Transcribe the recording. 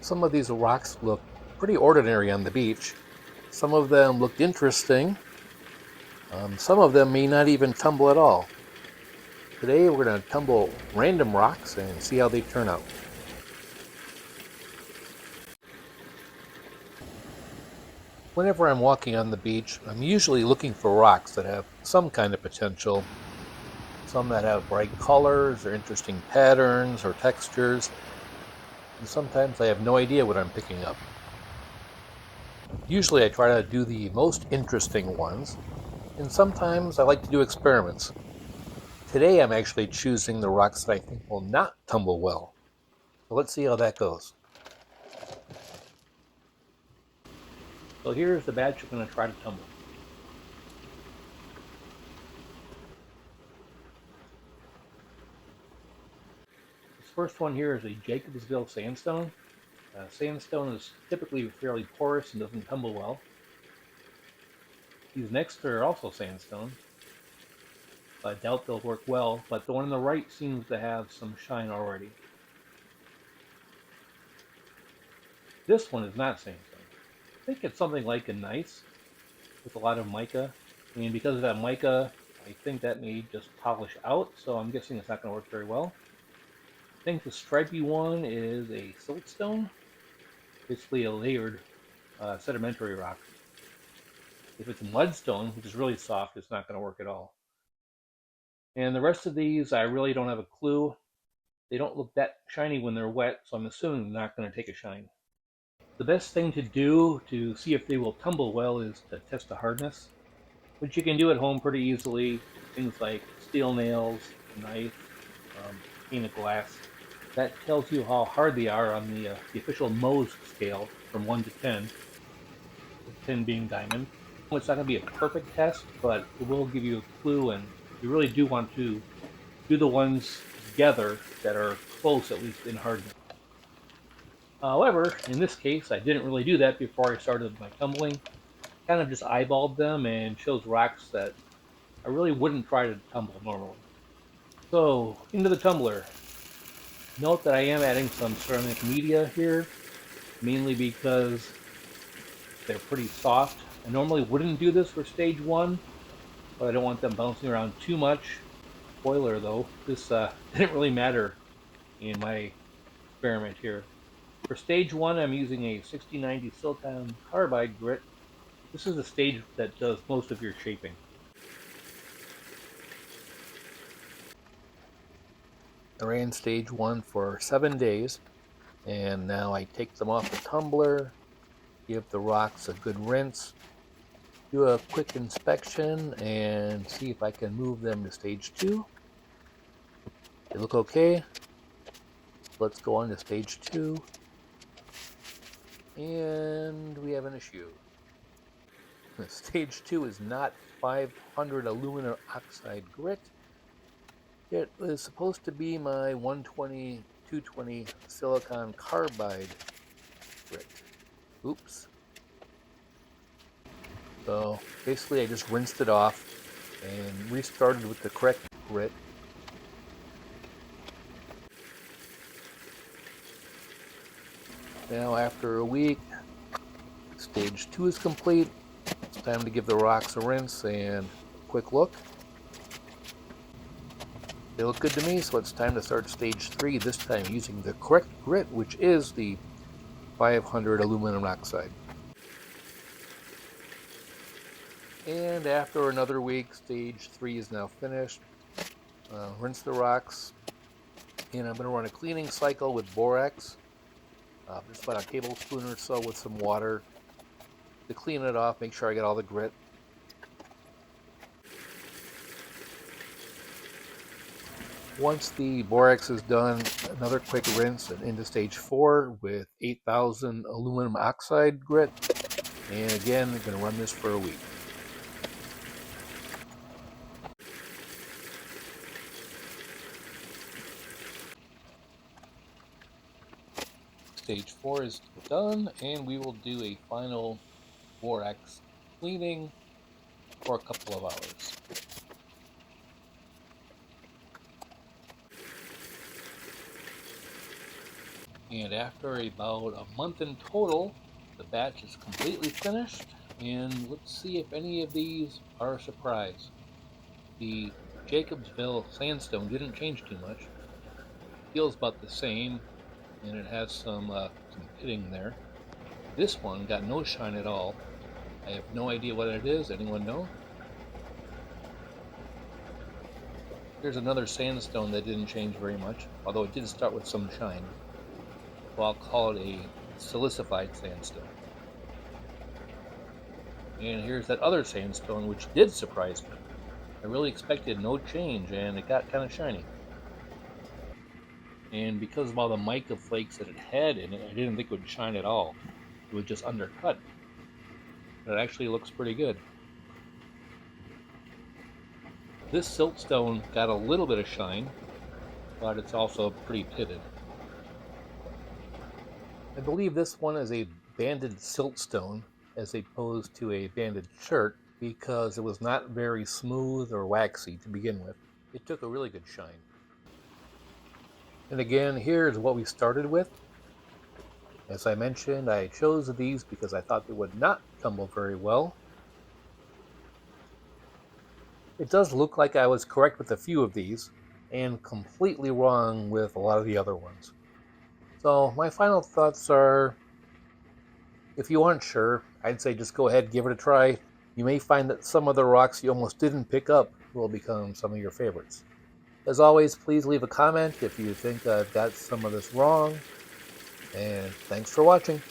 Some of these rocks look pretty ordinary on the beach. Some of them looked interesting. Some of them may not even tumble at all. Today we're going to tumble random rocks and see how they turn out. Whenever I'm walking on the beach, I'm usually looking for rocks that have some kind of potential. Some that have bright colors or interesting patterns or textures. And sometimes I have no idea what I'm picking up. Usually I try to do the most interesting ones, and sometimes I like to do experiments. Today I'm actually choosing the rocks that I think will not tumble well. So let's see how that goes. So here's the batch I'm going to try to tumble. This first one here is a Jacobsville sandstone. Sandstone is typically fairly porous and doesn't tumble well. These next are also sandstone. I doubt they'll work well, but the one on the right seems to have some shine already. This one is not sandstone. I think it's something like a gneiss with a lot of mica. And because of that mica, I think that may just polish out, so I'm guessing it's not going to work very well. I think the stripy one is a siltstone, basically a layered sedimentary rock. If it's a mudstone, which is really soft, it's not going to work at all. And the rest of these, I really don't have a clue. They don't look that shiny when they're wet, so I'm assuming they're not going to take a shine. The best thing to do to see if they will tumble well is to test the hardness, which you can do at home pretty easily. Things like steel nails, a knife, pane of glass. That tells you how hard they are on the official Mohs scale from 1 to 10, with 10 being diamond. It's not going to be a perfect test, but it will give you a clue, and you really do want to do the ones together that are close, at least in hardness. However, in this case, I didn't really do that before I started my tumbling. Kind of just eyeballed them and chose rocks that I really wouldn't try to tumble normally. So, into the tumbler. Note that I am adding some ceramic media here, mainly because they're pretty soft. I normally wouldn't do this for stage 1, but I don't want them bouncing around too much. Spoiler though, this didn't really matter in my experiment here. For stage 1, I'm using a 6090 silicon carbide grit. This is the stage that does most of your shaping. I ran stage 1 for 7 days, and now I take them off the tumbler, give the rocks a good rinse, do a quick inspection, and see if I can move them to stage 2. They look okay. Let's go on to stage 2. And we have an issue. Stage 2 is not 500 aluminum oxide grit. It was supposed to be my 120, 220 silicon carbide grit. Oops. So basically I just rinsed it off and restarted with the correct grit. Now after a week, stage 2 is complete. It's time to give the rocks a rinse and a quick look. They look good to me, so it's time to start stage 3, this time using the correct grit, which is the 500 aluminum oxide. And after another week, stage 3 is now finished. Rinse the rocks, and I'm going to run a cleaning cycle with borax. Just about a tablespoon or so with some water to clean it off, make sure I get all the grit. Once the borax is done, another quick rinse and into stage 4 with 8,000 aluminum oxide grit. And again, I'm going to run this for a week. Stage 4 is done, and we will do a final borax cleaning for a couple of hours. And after about a month in total, the batch is completely finished. And let's see if any of these are a surprise. The Jacobsville sandstone didn't change too much. Feels about the same, and it has some pitting there. This one got no shine at all. I have no idea what it is. Anyone know? Here's another sandstone that didn't change very much, although it did start with some shine. So I'll call it a silicified sandstone. And here's that other sandstone, which did surprise me. I really expected no change, and it got kind of shiny. And because of all the mica flakes that it had in it, I didn't think it would shine at all. It would just undercut. But it actually looks pretty good. This siltstone got a little bit of shine, but it's also pretty pitted. I believe this one is a banded siltstone as opposed to a banded chert because it was not very smooth or waxy to begin with. It took a really good shine. And again, here's what we started with. As I mentioned, I chose these because I thought they would not tumble very well. It does look like I was correct with a few of these, and completely wrong with a lot of the other ones. So my final thoughts are, if you aren't sure, I'd say just go ahead and give it a try. You may find that some of the rocks you almost didn't pick up will become some of your favorites. As always, please leave a comment if you think I've got some of this wrong, and thanks for watching.